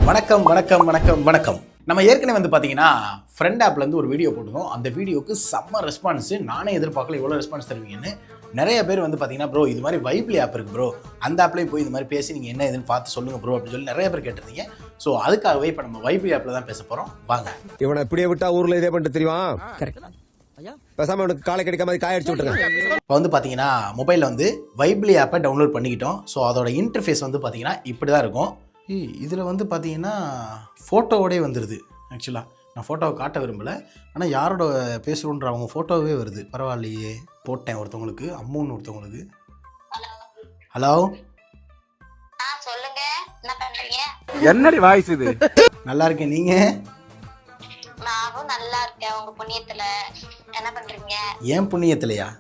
வணக்கம் வணக்கம் வணக்கம் வணக்கம். நம்ம ஏற்கனவே வந்து பார்த்தீங்கன்னா ஃப்ரெண்ட் ஆப்லேருந்து ஒரு வீடியோ போட்டுருந்தோம். அந்த வீடியோக்கு செம்ம ரெஸ்பான்ஸு. நானே எதிர்பார்க்கல இவ்வளோ ரெஸ்பான்ஸ் தருவீங்கன்னு. நிறைய பேர் வந்து பார்த்தீங்கன்னா ப்ரோ இது மாதிரி வைப்லி ஆப் இருக்குது ப்ரோ, அந்த ஆப்லேயும் போய் இந்த மாதிரி பேசி நீங்கள் என்ன எதுன்னு பார்த்து சொல்லுங்கள் ப்ரோ அப்படின்னு சொல்லி நிறைய பேர் கேட்டிருந்தீங்க. ஸோ அதுக்காகவே இப்போ நம்ம வைப்லி ஆப்பில் தான் பேச போகிறோம். வாங்க. இவனை இப்படியே விட்டா ஊரில் இதே பண்ணிட்டு தெரியுமா? பேசாமல் அவனுக்கு காலை கிடைக்காம காய அடிச்சு விட்டுருங்க. இப்போ வந்து பார்த்தீங்கன்னா மொபைலில் வந்து வைப்லி ஆப்பை டவுன்லோட் பண்ணிக்கிட்டோம். ஸோ அதோட இன்டர்ஃபேஸ் வந்து பார்த்தீங்கன்னா இப்படி தான் இருக்கும். இதில் வந்து பார்த்தீங்கன்னா ஃபோட்டோவோடே வந்துடுது. ஆக்சுவலாக நான் ஃபோட்டோவை காட்ட விரும்பலை, ஆனால் யாரோட பேசுகிறோன்ற அவங்க ஃபோட்டோவே வருது. பரவாயில்லையே. போட்டேன் ஒருத்தவங்களுக்கு, அம்முன்னு ஒருத்தவங்களுக்கு. ஹலோ சொல்லுங்க, என்ன பண்றீங்க? என்னடி வாய்ஸ் இது? நல்லா இருக்கேன், நீங்கள்? நானும் நல்லா இருக்கேன் உங்க புண்ணியத்துல. என்ன பண்றீங்க? ஏன் புண்ணியத்திலையா?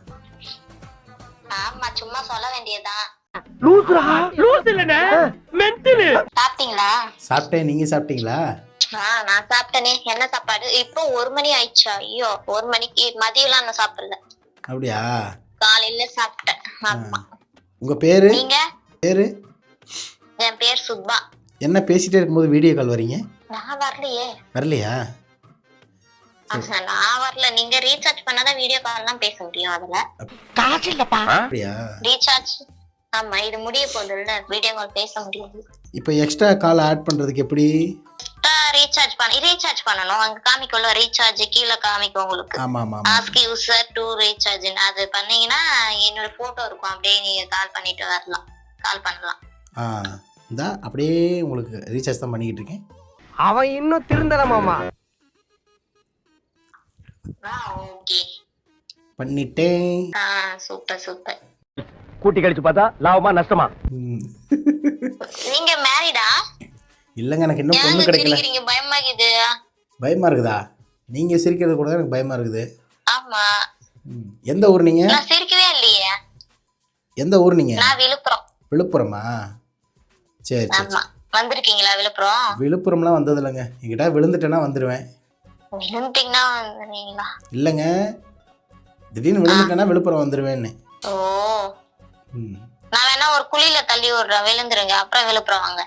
ஆமா, சும்மா சொல்ல வேண்டியதுதான். சாப்பிட்டீங்களா? சாப்பிட்டேன், நீங்கள் சாப்பிட்டீங்களா? நான் சாப்பிட்டேனே. என்ன சாப்பாடு? இப்போ 1 மணி ஆயிடுச்சா? ஐயோ, 1 மணிக்கு மதியம்லாம் நான் சாப்பிடல. அப்படியா? காலையில சாப்பிட்டேன். ஆமா. உங்கள் பேர்? நீங்க? பேர்? என் பேர் சுப்பா. என்ன பேசிகிட்டே இருக்கும்போது வீடியோ கால் வரீங்க? நான் வரலையே. வரலையா? நான் வரல. நீங்க ரீசார்ஜ் பண்ணாதான் வீடியோ கால்லாம் பேச முடியும். அதுல காசு இல்லப்பா. அப்படியா? ரீசார்ஜ். ஆமா, இது முடிய போகுதுல்ல, வீடியோ கால் பேச முடியாது. இப்போ எக்ஸ்ட்ரா கால் ஆட் பண்ணுறதுக்கு எப்படி? ரீசார்ஜ் பண்ணணும். அங்க காமிக்குள்ள ரீசார்ஜ் கீழே காமிக்கும் உங்களுக்கு. ஆமாம் ஆமாம். Ask user to recharge. அது பண்ணீங்கன்னா என்னோட போட்டோ இருக்கும். அப்படியே நீங்க கால் பண்ணிட்டு வரலாம், கால் பண்ணலாம். இந்த அப்படியே உங்களுக்கு ரீசார்ஜ் தான் பண்ணிக்கிட்டு இருக்கேன். அவன் இன்னும் திருந்தலமாமா. ஓகே, பண்ணிட்டேன். Super super. கூட்டி கழிச்சு பார்த்தா லாபமா நஷ்டமா? நீங்க மேரிடா? இல்லைங்க, எனக்கு இன்னும் பொண்ணு கிடைக்கல. சிரிக்கிறீங்க, பயமாக்குது. பயமா இருக்குதா? நீங்க சிரிக்கிறது கூட எனக்கு பயமா இருக்குது. ஆமா. எந்த ஊர் நீங்க? நான் சிரிக்கவே இல்லையே. எந்த ஊர் நீங்க? நான் விழுப்புரம். விழுப்புரமா? சரி சரி. ஆமா. வந்திருக்கீங்களா விழுப்புரம்? விழுப்புரம்லாம் வந்தது இல்லைங்க. என்கிட்ட விழுந்துட்டேன்னா வந்துடுவேன். விழுந்துட்டீங்கன்னா வந்துடுவீங்களா? இல்லைங்க, திடீர்னு விழுந்துட்டேன்னா விழுப்புரம் வந்துடுவேன்னு. ஓ, நான் வேணா ஒரு குழியில தள்ளி விடுறேன், விழுந்துருங்க, அப்புறம் விழுப்புரம் வாங்க.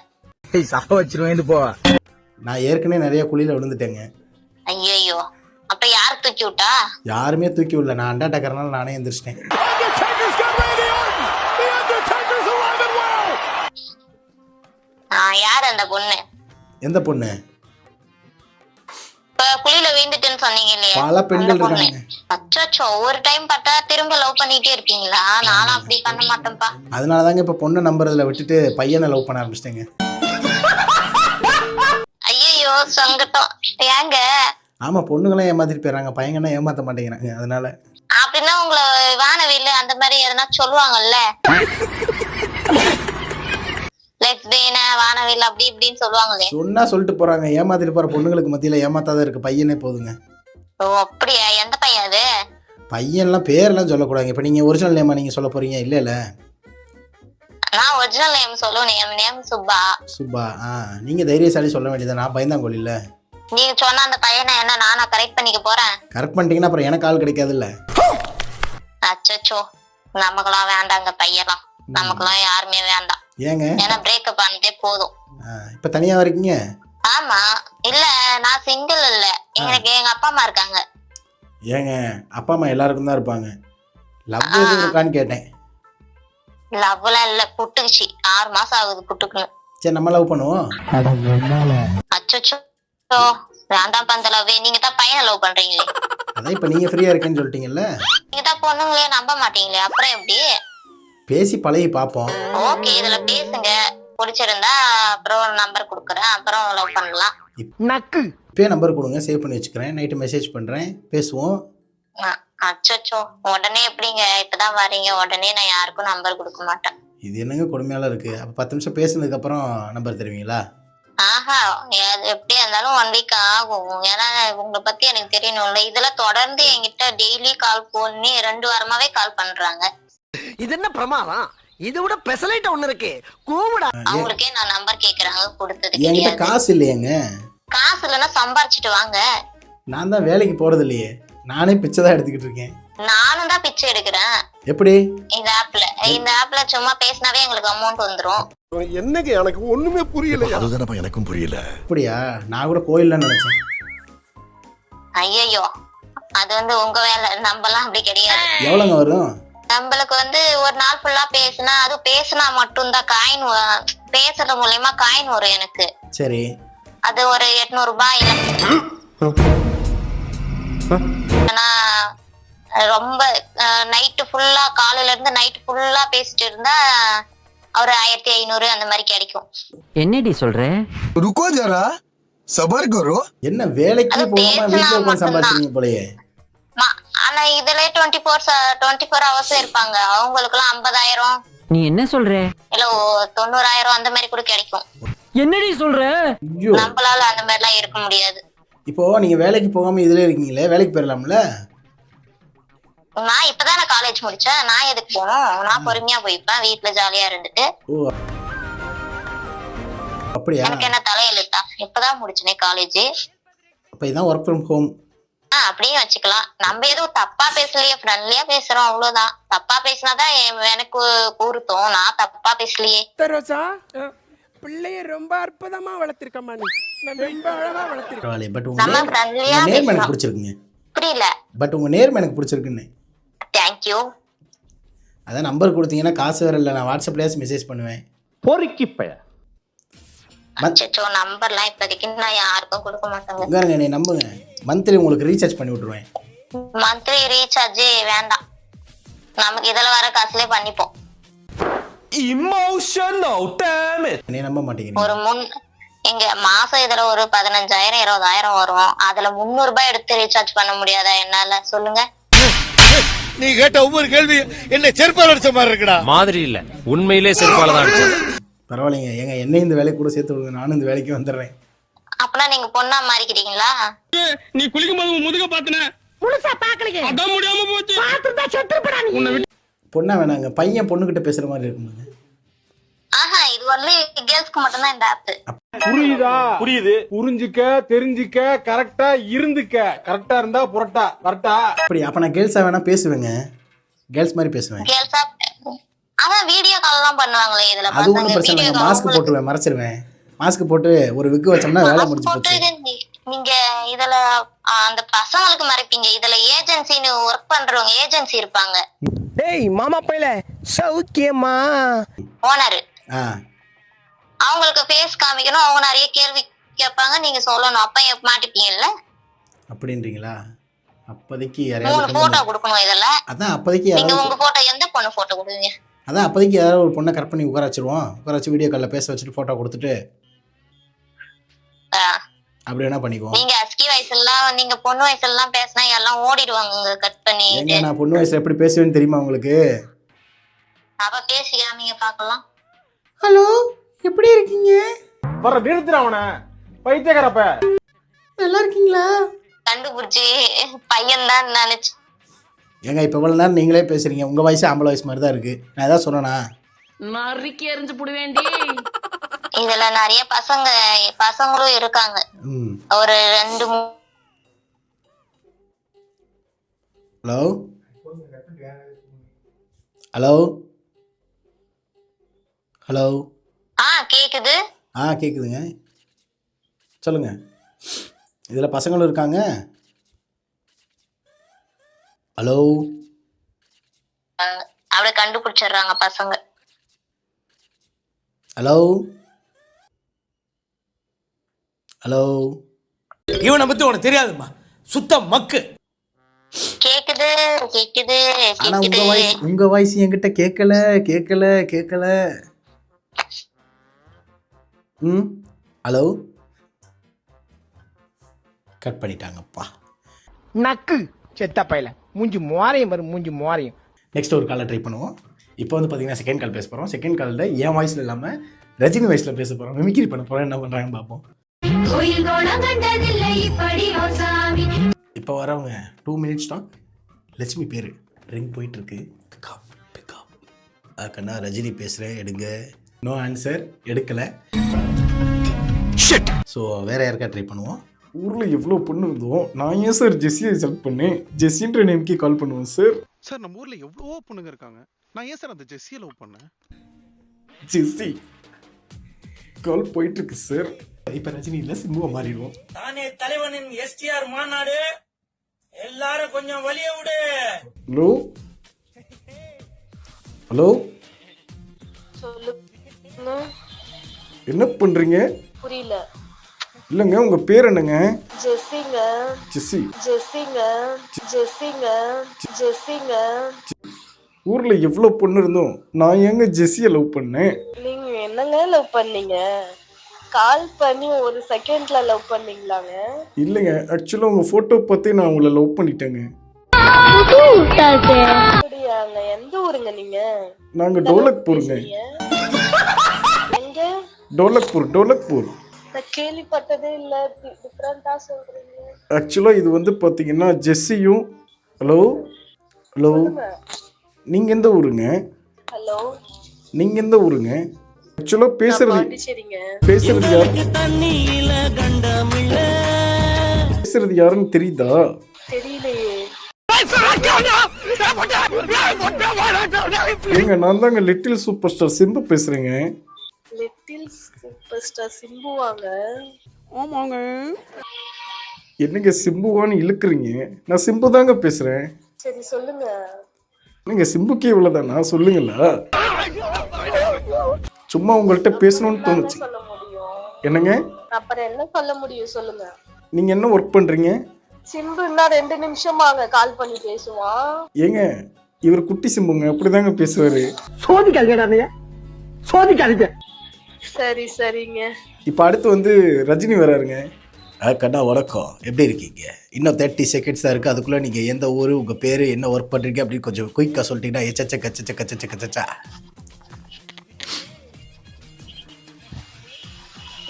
சாக வச்சிருவேன் போ. நான் ஏற்கனவே நிறைய குழியில விழுந்துட்டேங்க. ஐயோ, அப்ப யார் தூக்கி விட்டா? யாருமே தூக்கி விடல, நான் அண்டாட்டக்கறனால நானே எந்திரிச்சிட்டேன். யார் அந்த பொண்ணு? எந்த பொண்ணு? இப்ப குழியில விழுந்துட்டேன்னு சொன்னீங்க இல்லையா? பல பெண்கள் இருக்காங்க. அச்சோ, ஒரு டைம் பார்த்தா திரும்ப லவ் பண்ணிட்டே இருக்கீங்களா? நானும் அப்படி பண்ண மாட்டேன்ப்பா. அதனாலதாங்க இப்ப பொண்ணு நம்புறதுல விட்டுட்டு பையனை லவ் பண்ண ஆரம்பிச்சிட்டேங்க. ஐயோ, சங்கடம். ஏங்க? ஆமா, பொண்ணுங்களாம் ஏமாத்திட்டு போயிடறாங்க, பையங்கன்னா ஏமாத்த மாட்டேங்கிறாங்க. அதனால அப்படின்னா உங்களை வானவில் அந்த மாதிரி எதனா சொல்லுவாங்கல்ல, வானவில் அப்படி இப்படின்னு சொல்லுவாங்களே. சொன்னா சொல்லிட்டு போறாங்க. ஏமாத்திட்டு போற பொண்ணுங்களுக்கு மத்தியில ஏமாத்தாத இருக்கு பையனே போதுங்க. ஓ அப்படியா? எந்த பையன் அது? பையன்லாம் பேரெல்லாம் சொல்லக்கூடாது. இப்ப நீங்க ஒரிஜினல் நேமா நீங்க சொல்ல போறீங்க? இல்ல இல்ல, நான் ஒரிஜினல் நேம் சொல்லுவேன். என் நேம் சுப்பா. சுப்பா. நீங்க தைரியசாலி சொல்ல வேண்டியது. நான் பயந்தாங்கோலி இல்ல. நீங்க சொன்ன அந்த பையனை என்ன நானா கரெக்ட் பண்ணிக்க போறேன்? கரெக்ட் பண்ணிட்டீங்கன்னா அப்புறம் எனக்கு ஆள் கிடைக்காது இல்ல. அச்சோ, நமக்கெல்லாம் வேண்டாங்க பையெல்லாம். நமக்கெல்லாம் யாருமே வேண்டாம். ஏங்க? ஏன்னா பிரேக்கப் பண்ணிட்டே போதும். இப்ப தனியா இருக்கீங்க? ஆமா. இல்ல, நான் சிங்கிள் இல்ல. எனக்கு எங்க அப்பா அம்மா இருக்காங்க. ஏங்க, அப்பா அம்மா எல்லாருக்கும் தான் இருப்பாங்க. லவ் எதுவும் இருக்கான்னு கேட்டேன். லவ்லாம் இல்ல, புட்டுக்குச்சு. 6 மாசம் ஆகுது புட்டுக்குன்னு. சரி, நம்ம லவ் பண்ணுவோம். அச்சோ, வேண்டாம் பந்த லவ். நீங்க தான் பையனை லவ் பண்றீங்களே. அதான் இப்ப நீங்க ஃப்ரீயா இருக்கேன்னு சொல்லிட்டீங்கல்ல. நீங்க தான் பொண்ணுங்களே நம்ப மாட்டீங்களே, அப்புறம் எப்படி? பேசி பழகி பாப்போம். ஓகே, இதுல பேசுங்க. பிடிச்சிருந்தா அப்புறம் நம்பர் கொடுக்குறேன், அப்புறம் லவ் பண்ணலாம். நக்கு இப்பே நம்பர் கொடுங்க, சேவ் பண்ணி வச்சுக்கிறேன். நைட்டு மெசேஜ் பண்றேன், பேசுவோம். அச்சோ, உடனே எப்படிங்க? இப்பதான் வரீங்க, உடனே நான் யாருக்கும் நம்பர் கொடுக்க மாட்டேன். இது என்னங்க கொடுமையால இருக்கு? அப்ப 10 நிமிஷம் பேசுனதுக்கு அப்புறம் நம்பர் தருவீங்களா? ஆஹா, எப்படியா இருந்தாலும் 1 வீக் ஆகும். ஏன்னா உங்களை பத்தி எனக்கு தெரியணும்ல. இதெல்லாம் தொடர்ந்து என்கிட்ட டெய்லி கால் பண்ணி 2 வாரமாவே கால் பண்றாங்க. இது என்ன பிரமாதம்? இதை விட பெசலைட் ஒண்ணு இருக்கு, கூவுடா. அவங்களுக்கே நான் நம்பர் கேக்குறாங்க, கொடுத்தது என்கிட்ட கிடையாது. காசு இல்லையேங்க. காசு இல்லைன்னா சம்பாரிச்சிட்டு வாங்க. நான் தான் வேலைக்கு போறது இல்லையே, நானே பிச்சை தான் எடுத்துக்கிட்டு இருக்கேன். நானும் தான் பிச்சை எடுக்கிறேன். எப்படி? இந்த ஆப்ல சும்மா பேசினாவே எங்களுக்கு அமௌண்ட் வந்துரும். என்னங்க எனக்கு ஒண்ணுமே புரியல. அதுதானப்பா எனக்கும் புரியல. அப்படியா? நான் கூட கோயில்ல நினைச்சேன். ஐயோ, அது வந்து உங்க வேலை, நம்மலாம் அப்படி கிடையாது. எவ்வளோங்க வரும்? நம்மளுக்கு வந்து ஒரு நாள் ஃபுல்லா பேசினா, அது பேசினா மட்டும்தான் காயின், பேசுறது மூலியமா காயின் வரும் எனக்கு. சரி. அது ஒரு 800 ரூபாய் இல்ல ரொம்ப நைட்டு ஃபுல்லா, காலையில இருந்து நைட் ஃபுல்லா பேசிட்டு இருந்தா ஒரு 1500 அந்த மாதிரி கிடைக்கும். என்னடி சொல்ற? ருக்கோ ஜரா சபர் கரோ. என்ன வேலைக்கு அது போகாம வீட்டுல பேசினா உட்காந்து சம்பாதிச்சீங்க போலயே. ஆனா இதுல 24 ஹவர்ஸ் இருப்பாங்க. அவங்களுக்கு எல்லாம் 50,000 நீ என்ன சொல்ற? இல்ல 90,000 அந்த மாதிரி கூட கிடைக்கும். என்னடி சொல்ற? ஐயோ, நம்மளால அந்த மாதிரி எல்லாம் இருக்க முடியாது. இப்போ நீங்க வேலைக்கு போகாம இதுல இருக்கீங்களே, வேலைக்கு போயிடலாம்ல? நான் இப்பதான் காலேஜ் முடிச்சேன். நான் எதுக்கு போகணும்? நான் பொறுமையா போய்ப்பேன், வீட்டுல ஜாலியா இருந்துட்டு. ஓ, அப்படியா? எனக்கு என்ன தலையெழுத்தா? இப்பதான் முடிச்சனே காலேஜ். அப்ப இதான் ஒர்க் ஃப்ரம் ஹோம். அப்படியே வச்சுக்கலாம். நம்ம எதுவும் தப்பா பேசலையே, ஃப்ரெண்ட்லியா பேசுறோம், அவ்வளவுதான். தப்பா பேசினாதான் எனக்கு கூறுத்தோம். நான் தப்பா பேசலையே. ரோசா, பிள்ளைய ரொம்ப அற்புதமா வளர்த்திருக்கமா நீ. ரொம்ப அழகா வளர்த்திருக்க. பரவாயில்ல. பட் நம்ம உங்க ஃப்ரெண்ட்லியா நேர்மை எனக்கு பேசுறோம். பிடிச்சிருக்குங்க. புரியல? பட் உங்க நேர்மை எனக்கு பிடிச்சிருக்குன்னு. தேங்க்யூ. அதான் நம்பர் கொடுத்தீங்கன்னா காசு வேற இல்லை, நான் வாட்ஸ்அப்லேயே மெசேஜ் பண்ணுவேன். பொறுக்கி பைய. அச்சோ, நம்பர்லாம் இப்போதைக்கு நான் யாருக்கும் கொடுக்க மாட்டேங்க. உங்க என்னை நம்புங்க, மந்த்லி உங்களுக்கு ரீசார்ஜ் பண்ணி விட்டுருவேன். மந்த்லி ரீசார்ஜ் வேண்டாம், நமக்கு இதுல வர காசுலயே பண்ணிப்போம். Emotional damage. என்னை நம்ப மாட்டேங்கிறீங்க. ஒரு எங்க மாசம் இதுல ஒரு 15,000 20,000 வரும். அதுல 300 ரூபாய் எடுத்து ரீசார்ஜ் பண்ண முடியாதா என்னால? சொல்லுங்க. நீ கேட்ட ஒவ்வொரு கேள்வி என்ன செருப்பால் அடிச்ச மாதிரி இருக்குடா. மாதிரி இல்ல, உண்மையிலே செருப்பால தான் அடிச்சது. பரவாயில்லைங்க, ஏங்க என்னை இந்த வேலைக்கு கூட சேர்த்து விடுங்க, நானும் இந்த வேலைக்கு வந்துடுறேன். அப்பனா நீங்க பொண்ணா மாறிக்கிறீங்களா? நீ குளிக்கும் போது முதுக பாத்துன முழுசா பாக்கலையே. அதான் முடியாம போச்சு. பாத்துட்டா செத்துப்படா நீ. பொண்ணா வேணாங்க, பையன் பொண்ணுகிட்ட பேசுற மாதிரி இருக்குங்க. ஆஹா, இது ஒன்லி கேர்ள்ஸ்க்கு மட்டும் தான் இந்த ஆப். புரியுதா? புரியுது. புரிஞ்சுக்க, தெரிஞ்சுக்க, கரெக்டா இருந்துக்க. கரெக்டா இருந்தா புரட்டா கரெக்டா. அப்படி அப்ப நான் கேர்ள்ஸா வேணா பேசுவேங்க, கேர்ள்ஸ் மாதிரி பேசுவேன். கேர்ள்ஸா? அதான் வீடியோ கால் எல்லாம் பண்ணுவாங்களே இதுல. அது ஒன்றும் பிரச்சனை இல்லைங்க, மாஸ்க் போட்டுருவேன், மறைச்சிருவேன். மாஸ்க் போட்டு ஒரு விக்கு வச்சோம்னா வேலை முடிஞ்சு போச்சு. நீங்க இதுல அந்த பசங்களுக்கு மறைப்பீங்க. இதுல ஏஜென்சின்னு ஒர்க் பண்றவங்க ஏஜென்சி இருப்பாங்க. டேய் மாமா பையல, சௌக்கியமா? ஓனர் அவங்களுக்கு ஃபேஸ் காமிக்கணும். அவங்க நிறைய கேள்வி கேட்பாங்க, நீங்க சொல்லணும். அப்ப மாட்டிப்பீங்கல்ல. அப்படின்றீங்களா? அப்போதைக்கு 3 யாரையாவது போட்டோ கொடுக்கணும் இதுல. அதான் அப்போதைக்கு நீங்க யாராவது உங்க போட்டோ, எந்த பொண்ணு போட்டோ கொடுங்க? அதான் அப்போதைக்கு யாராவது ஒரு பொண்ணை கரெக்ட் பண்ணி உட்கார வச்சிருவோம். உட்கார வச்சு வீடியோ காலில் பேச வச்சுட்டு ஃபோட்டோ கொடுத்துட்டு அப்படி வேணா பண்ணிக்குவோம். நீங்க அஸ்கி வயசுலாம், நீங்க பொண்ணு வயசுலாம் பேசினா எல்லாம் ஓடிடுவாங்க கட் பண்ணி. ஏங்க நான் பொண்ணு வயசுல எப்படி பேசுவேன்னு தெரியுமா உங்களுக்கு? அப்ப பேசி காமிங்க பார்க்கலாம். ஹலோ, எப்படி இருக்கீங்க? வர நிறுத்துற அவன பைத்தியக்காரப்ப. நல்லா இருக்கீங்களா? கண்டுபிடிச்சி பையன் தான் நினைச்சு. ஏங்க இப்போ இவ்வளோ நேரம் நீங்களே பேசுறீங்க, உங்கள் வயசு ஆம்பளை வயசு மாதிரி தான் இருக்குது. நான் எதாவது சொன்னேனா? நறுக்கி எறிஞ்சு புடுவேண்டி. இதுல நிறைய பசங்களும் இருக்காங்க. ஒரு 2 ஹலோ ஹலோ ஹலோ. கேக்குது. கேக்குதுங்க, சொல்லுங்க. இதில் பசங்களும் இருக்காங்க. ஹலோ. அப்படியே கண்டுபிடிச்சிடுறாங்க பசங்க. Hello hello. இவனை பத்தி உனக்கு தெரியாதுமா, சுத்த மக்கு. கேக்குது கேக்குது ஆனா கேக்குது. உங்க வாய்ஸ் என்கிட்ட கேட்கல கேட்கல கேட்கல. ஹலோ. கட் பண்ணிட்டாங்கப்பா. நக்கு செத்த பையல, மூஞ்சி மோரையும் வரும், மூஞ்சி மோரையும். நெக்ஸ்ட் ஒரு காலை ட்ரை பண்ணுவோம். இப்போ வந்து பார்த்தீங்கன்னா செகண்ட் கால் பேச போகிறோம். செகண்ட் காலில் என் வாய்ஸில் இல்லாமல் ரஜினி வாய்ஸில் பேச போகிறோம். மிமிக்ரி பண்ண போகிறோம். என்ன பண்ணுறாங்கன்னு பார்ப்போம். இப்போ வரவங்க 2 மினிட்ஸ் ஸ்டாக். லட்சுமி பேர் ரிங் போயிட்டுருக்கு. அதுக்கண்ணா ரஜினி பேசுகிறேன், எடுங்க. நோ ஆன்சர், எடுக்கலை. ஸோ வேறு யாருக்கா ட்ரை பண்ணுவோம். ஊரில் எவ்வளோ பொண்ணு இருந்தோம், நான் ஏன் சார் ஜெஸ்ஸியை செலக்ட் பண்ணேன்? ஜெஸ்ஸின்ற நேம்க்கே கால் பண்ணுவோம் சார். சார் நம்ம ஊர்ல எவ்வளவோ பொண்ணுங்க இருக்காங்க, நான் ஏன் சார் அந்த ஜெஸ்ஸியை லவ் பண்ணேன்? ஜெஸ்ஸி கால் போயிட்டு இருக்கு சார். இப்போ ரஜினி இல்லை, சிம்புவை மாறிடுவோம். தானே தலைவனின் எஸ்டிஆர் மாநாடு, எல்லாரும் கொஞ்சம் வலிய விடு. ஹலோ ஹலோ, என்ன பண்றீங்க? புரியல. இல்லைங்க, உங்க பேர் என்னங்க? ஜெஸ்ஸிங்க. ஜெஸ்ஸி. ஜெஸ்ஸிங்க. ஜெஸ்ஸிங்க. ஜெஸ்ஸிங்க. ஊர்ல எவ்வளவு பொண்ணு இருந்தோம், நான் ஏங்க ஜெஸ்ஸியை லவ் பண்ணேன்? நீங்க என்னங்க லவ் பண்ணீங்க? கால் பண்ணி ஒரு செகண்ட்ல லவ் பண்ணீங்களாங்க? இல்லைங்க, ஆக்சுவலா உங்க போட்டோ பார்த்து நான் உங்களை லவ் பண்ணிட்டேங்க. அப்படியாங்க? எந்த ஊருங்க நீங்க? நாங்க டோலக்பூருங்க. எங்க? டோலக்பூர். நான் கேள்விப்பட்டதே இல்ல, டிஃபரெண்டா சொல்றீங்க. ஆக்சுவலா இது வந்து பாத்தீங்கன்னா ஜெஸ்ஸியும். ஹலோ ஹலோ, நீங்க எந்த ஊருங்க? ஹலோ, நீங்க எந்த ஊருங்க? ஆக்சுவலா பேசுறது பாண்டிச்சேரிங்க. பேசுறது யாருன்னு தெரியுதா? தெரியலையே. ஏங்க, நான் தாங்க லிட்டில் சூப்பர் ஸ்டார் சிம்பு பேசுறேங்க. லிட்டில் சூப்பர் ஸ்டார் சிம்புவாங்க? ஆமாங்க. என்னங்க சிம்புவான்னு இழுக்குறீங்க? நான் சிம்பு தாங்க பேசுறேன். சரி சொல்லுங்க. நீங்க சிம்புக்கே இவ்வளவுதானா? சொல்லுங்களா, சும்மா உங்கள்கிட்ட பேசணும்னு தோணுச்சு. சொல்ல முடியும். என்னங்க? அப்புறம் என்ன சொல்ல முடியும் சொல்லுங்க. நீங்க என்ன ஒர்க் பண்றீங்க? சிம்புன்னா 2 நிமிஷமாங்க கால் பண்ணி பேசுவான். ஏங்க, இவர் குட்டி சிம்புங்க, அப்படிதாங்க பேசுவாரு. சோதிக்காதீங்க. சரி சரிங்க. இப்போ அடுத்து வந்து ரஜினி வராருங்க. கண்ணா வணக்கம், எப்படி இருக்கீங்க? இன்னும் 30 செகண்ட்ஸ் தான் இருக்குது. அதுக்குள்ளே நீங்கள் எந்த ஊர், உங்கள் பேர், என்ன ஒர்க் பண்ணுறீங்க அப்படின்னு கொஞ்சம் குயிக்காக சொல்லிட்டீங்கன்னா எச்சச்ச கச்சச்ச கச்சச்ச கச்சச்சா.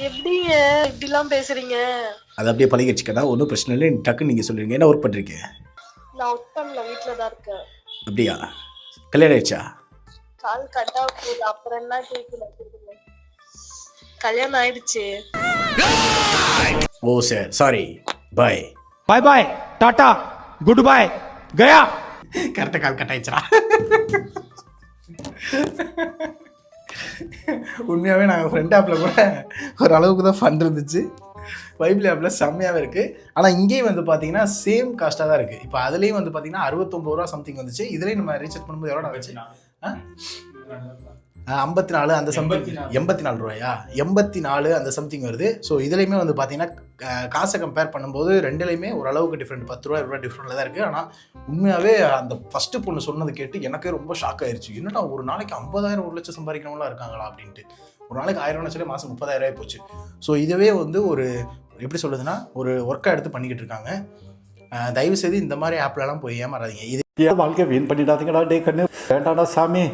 எப்படிங்க இப்படிலாம் பேசுறீங்க? அது அப்படியே பழகிடுச்சுக்கண்ணா, ஒன்றும் பிரச்சனை இல்லை. டக்குன்னு நீங்கள் சொல்லுவீங்க. என்ன ஒர்க் பண்ணுறீங்க? நான் ஒர்க் பண்ணல, வீட்டில் தான் இருக்கேன். அப்படியா? கல்யாணம் ஆயிடுச்சா? கால் கட்டா போகுது, அப்புறம் என்ன கேட்கல. கல்யாணம் ஆயிடுச்சு. ஓ சார், சாரி, பாய். பாய் பாய், டாடா, குட் பாய், கயா. கரெக்டாக கால் கட் ஆயிடுச்சா? உண்மையாகவே நாங்கள் ஃப்ரெண்ட் ஆப்பில் கூட ஒரு அளவுக்கு தான் ஃபன் இருந்துச்சு. வைபிள் ஆப்பில் செம்மையாகவே இருக்குது. ஆனால் இங்கேயும் வந்து பார்த்தீங்கன்னா சேம் காஸ்ட்டாக தான் இருக்குது. இப்போ அதுலேயும் வந்து பார்த்தீங்கன்னா 69 ரூபா சம்திங் வந்துச்சு. இதுலேயும் நம்ம ரீசார்ஜ் பண்ணும்போது எவ்வளோ வந்துச்சு? 54 அந்த சம்திங். 84 ரூபாயா? 84 அந்த சம்திங் வருது. ஸோ இதுலேயுமே வந்து பார்த்தீங்கன்னா காசை கம்பேர் பண்ணும்போது ரெண்டுலேயுமே ஓரளவுக்கு டிஃப்ரெண்ட், 10 ரூபா 20 ரூபா டிஃப்ரெண்ட்டில் தான் இருக்குது. ஆனால் உண்மையாகவே அந்த ஃபஸ்ட்டு பொண்ணு சொன்னது கேட்டு எனக்கே ரொம்ப ஷாக் ஆயிடுச்சு. என்னடா ஒரு நாளைக்கு 50,000 1 லட்சம் சம்பாதிக்கிறவங்களாம் இருக்காங்களா அப்படின்ட்டு. ஒரு நாளைக்கு 1000 சொல்லி மாதம் 30,000 போச்சு. ஸோ இதுவே வந்து ஒரு எப்படி சொல்லுதுன்னா ஒரு ஒர்க்காக எடுத்து பண்ணிக்கிட்டு இருக்காங்க. தயவுசெய்து இந்த மாதிரி ஆப்லலாம் போய் ஏமாறாதீங்க. இது வாழ்க்கை வீண் பண்ணிடாதீங்கடா. டே கண்ணு, வேண்டாடா சாமி.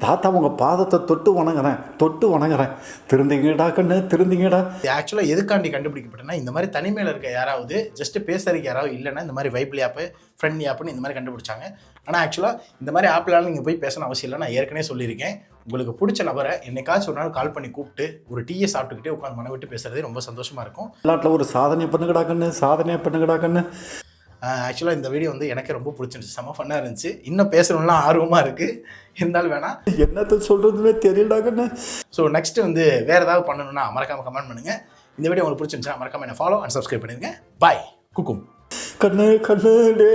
தாத்தா உங்க பாதத்தை தொட்டு வணங்குறேன். திருந்திங்கடா கண்ணு, திருந்திங்கடா. ஆக்சுவலாக எதுக்காண்டி கண்டுபிடிக்கப்பட்டேன்னா, இந்த மாதிரி தனிமையில் இருக்க யாராவது ஜஸ்ட் பேசுறதுக்கு யாராவது இல்லைன்னா இந்த மாதிரி வைபிள் ஆப்பு, ஃப்ரெண்ட் ஆப்புன்னு இந்த மாதிரி கண்டுபிடிச்சாங்க. ஆனால் ஆக்சுவலாக இந்த மாதிரி ஆப்லாம் நீங்கள் போய் பேசணும் அவசியம் இல்லை. நான் ஏற்கனவே சொல்லியிருக்கேன். உங்களுக்கு பிடிச்ச நபரை என்னைக்காச்சும் ஒரு நாள் கால் பண்ணி கூப்பிட்டு ஒரு டீயை சாப்பிட்டுக்கிட்டே உட்காந்து மன விட்டு பேசுறது ரொம்ப சந்தோஷமாக இருக்கும். நாட்டில் ஒரு சாதனை பண்ணுங்கடா கண்ணு. ஆக்சுவலாக இந்த வீடியோ வந்து எனக்கு ரொம்ப பிடிச்சிருந்துச்சு, செம்ம ஃபன்னாக இருந்துச்சு. இன்னும் பேசணும்லாம் ஆர்வமாக இருக்குது, இருந்தாலும் வேணாம், என்னத்த சொல்கிறதுமே தெரியலடா கண்ணு. ஸோ நெக்ஸ்ட்டு வந்து வேறு ஏதாவது பண்ணணும்னா மறக்காமல் கமெண்ட் பண்ணுங்கள். இந்த வீடியோ உங்களுக்கு பிடிச்சிருந்துச்சுன்னா மறக்காமல் என்ன ஃபாலோ அண்ட் சப்ஸ்கிரைப் பண்ணிடுங்க. பாய். குக்கும் கண்ணு டே.